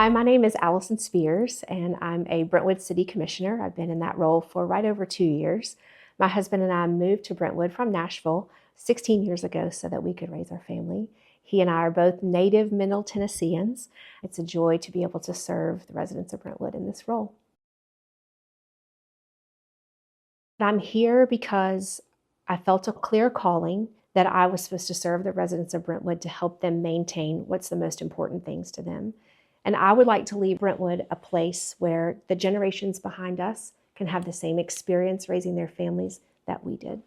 Hi, my name is Allison Spears, and I'm a Brentwood City Commissioner. I've been in that role for right over 2 years. My husband and I moved to Brentwood from Nashville 16 years ago so that we could raise our family. He and I are both native Middle Tennesseans. It's a joy to be able to serve the residents of Brentwood in this role. I'm here because I felt a clear calling that I was supposed to serve the residents of Brentwood to help them maintain what's the most important things to them. And I would like to leave Brentwood a place where the generations behind us can have the same experience raising their families that we did.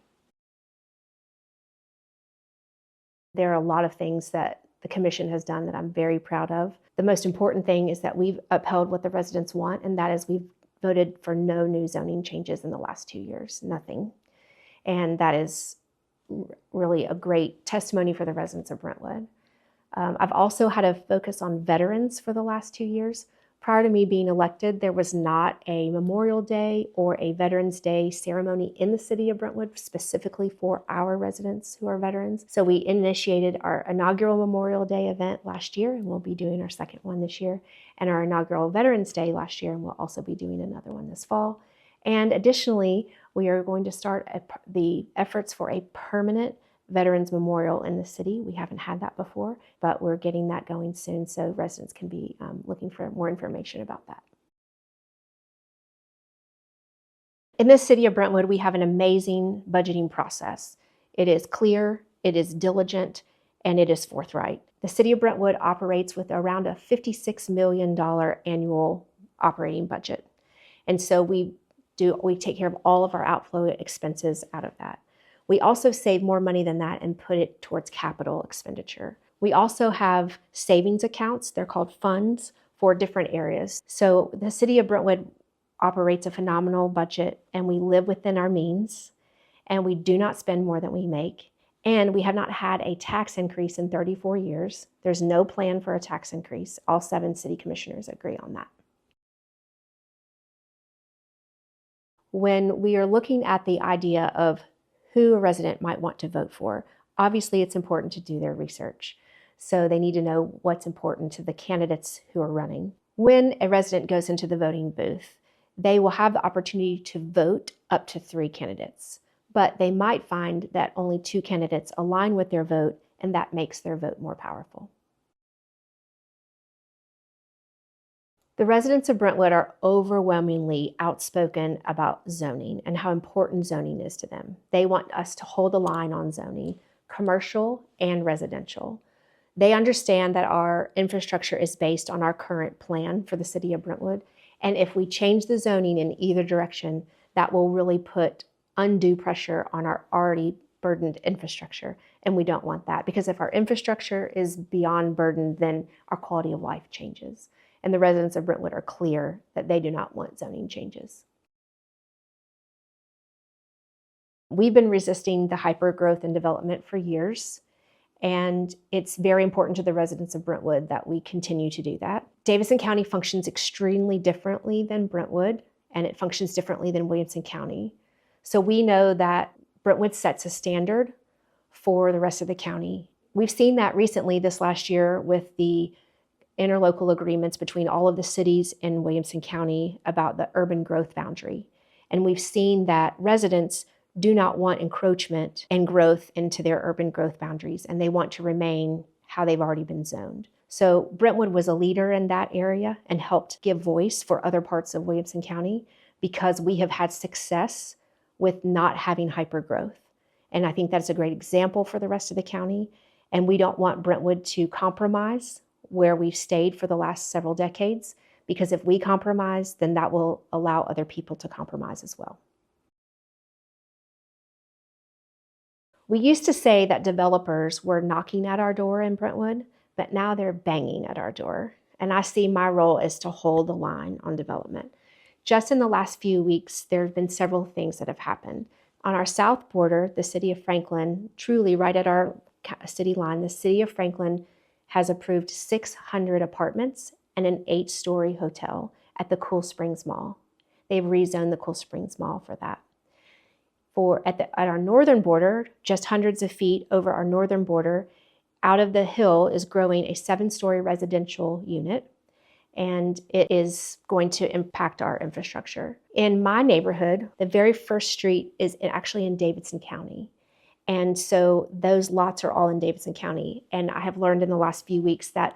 There are a lot of things that the commission has done that I'm very proud of. The most important thing is that we've upheld what the residents want, and that is we've voted for no new zoning changes in the last 2 years, nothing. And that is really a great testimony for the residents of Brentwood. I've also had a focus on veterans for the last 2 years. Prior to me being elected, there was not a Memorial Day or a Veterans Day ceremony in the city of Brentwood specifically for our residents who are veterans. So we initiated our inaugural Memorial Day event last year, and we'll be doing our second one this year, and our inaugural Veterans Day last year, and we'll also be doing another one this fall. And additionally, we are going to start the efforts for a permanent Veterans Memorial in the city. We haven't had that before, but we're getting that going soon so residents can be looking for more information about that. In the city of Brentwood, we have an amazing budgeting process. It is clear, it is diligent, and it is forthright. The city of Brentwood operates with around a $56 million annual operating budget. And so we take care of all of our outflow expenses out of that. We also save more money than that and put it towards capital expenditure. We also have savings accounts, they're called funds, for different areas. So the city of Brentwood operates a phenomenal budget, and we live within our means, and we do not spend more than we make. And we have not had a tax increase in 34 years. There's no plan for a tax increase. All 7 city commissioners agree on that. When we are looking at the idea of who a resident might want to vote for, obviously it's important to do their research. So they need to know what's important to the candidates who are running. When a resident goes into the voting booth, they will have the opportunity to vote up to 3 candidates, but they might find that only 2 candidates align with their vote, and that makes their vote more powerful. The residents of Brentwood are overwhelmingly outspoken about zoning and how important zoning is to them. They want us to hold the line on zoning, commercial and residential. They understand that our infrastructure is based on our current plan for the city of Brentwood, and if we change the zoning in either direction, that will really put undue pressure on our already burdened infrastructure, and we don't want that, because if our infrastructure is beyond burden, then our quality of life changes. And the residents of Brentwood are clear that they do not want zoning changes. We've been resisting the hyper-growth and development for years, and it's very important to the residents of Brentwood that we continue to do that. Davidson County functions extremely differently than Brentwood, and it functions differently than Williamson County. So we know that Brentwood sets a standard for the rest of the county. We've seen that recently this last year with the interlocal agreements between all of the cities in Williamson County about the urban growth boundary. And we've seen that residents do not want encroachment and growth into their urban growth boundaries, and they want to remain how they've already been zoned. So Brentwood was a leader in that area and helped give voice for other parts of Williamson County because we have had success with not having hypergrowth. And I think that's a great example for the rest of the county. And we don't want Brentwood to compromise where we've stayed for the last several decades, because if we compromise, then that will allow other people to compromise as well. We used to say that developers were knocking at our door in Brentwood, but now they're banging at our door. And I see my role as to hold the line on development. Just in the last few weeks, there have been several things that have happened. On our south border, the city of Franklin, truly right at our city line, the city of Franklin has approved 600 apartments and an 8-story hotel at the Cool Springs Mall. They've rezoned the Cool Springs Mall for that. At our northern border, just hundreds of feet over our northern border, out of the hill is growing a 7-story residential unit, and it is going to impact our infrastructure. In my neighborhood, the very first street is actually in Davidson County. And so those lots are all in Davidson County. And I have learned in the last few weeks that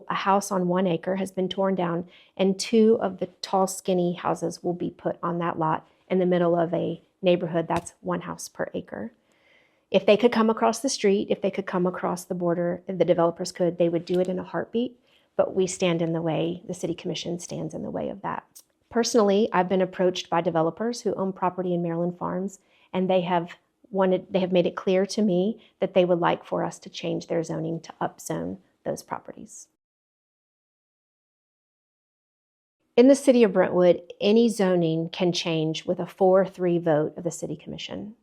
a house on 1 acre has been torn down, and 2 of the tall, skinny houses will be put on that lot in the middle of a neighborhood that's 1 house per acre. If they could come across the street, if they could come across the border, if the developers could, they would do it in a heartbeat, but we stand in the way, the City Commission stands in the way of that. Personally, I've been approached by developers who own property in Maryland Farms, and they have made it clear to me that they would like for us to change their zoning to upzone those properties. In the city of Brentwood, any zoning can change with a 4-3 vote of the City Commission.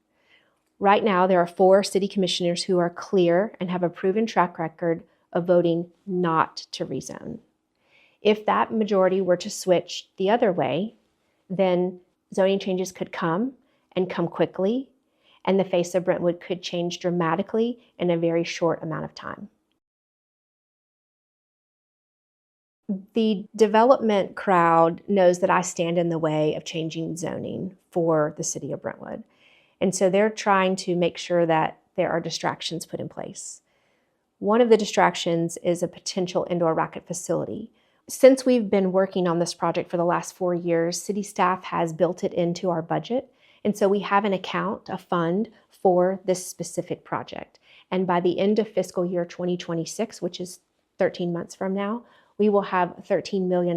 Right now, there are 4 city commissioners who are clear and have a proven track record of voting not to rezone. If that majority were to switch the other way, then zoning changes could come and come quickly, and the face of Brentwood could change dramatically in a very short amount of time. The development crowd knows that I stand in the way of changing zoning for the city of Brentwood. And so they're trying to make sure that there are distractions put in place. One of the distractions is a potential indoor racket facility. Since we've been working on this project for the last 4 years, city staff has built it into our budget. And so we have an account, a fund for this specific project. And by the end of fiscal year 2026, which is 13 months from now, we will have $13 million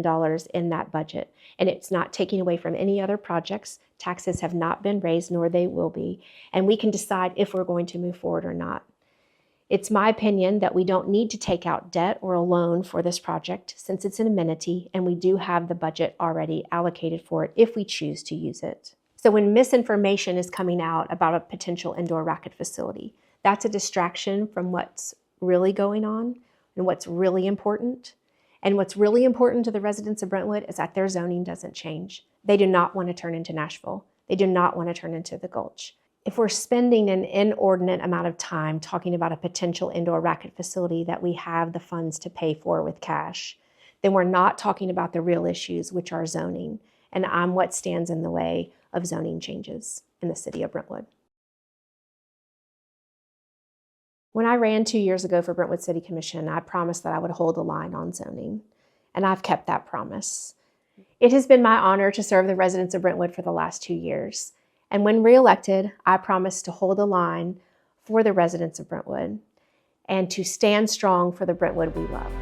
in that budget. And it's not taking away from any other projects. Taxes have not been raised, nor they will be. And we can decide if we're going to move forward or not. It's my opinion that we don't need to take out debt or a loan for this project since it's an amenity and we do have the budget already allocated for it if we choose to use it. So when misinformation is coming out about a potential indoor racket facility, that's a distraction from what's really going on and what's really important. And what's really important to the residents of Brentwood is that their zoning doesn't change. They do not want to turn into Nashville. They do not want to turn into the Gulch. If we're spending an inordinate amount of time talking about a potential indoor racket facility that we have the funds to pay for with cash, then we're not talking about the real issues, which are zoning. And I'm what stands in the way of zoning changes in the city of Brentwood. When I ran 2 years ago for Brentwood City Commission, I promised that I would hold the line on zoning, and I've kept that promise. It has been my honor to serve the residents of Brentwood for the last 2 years, and when reelected, I promised to hold the line for the residents of Brentwood and to stand strong for the Brentwood we love.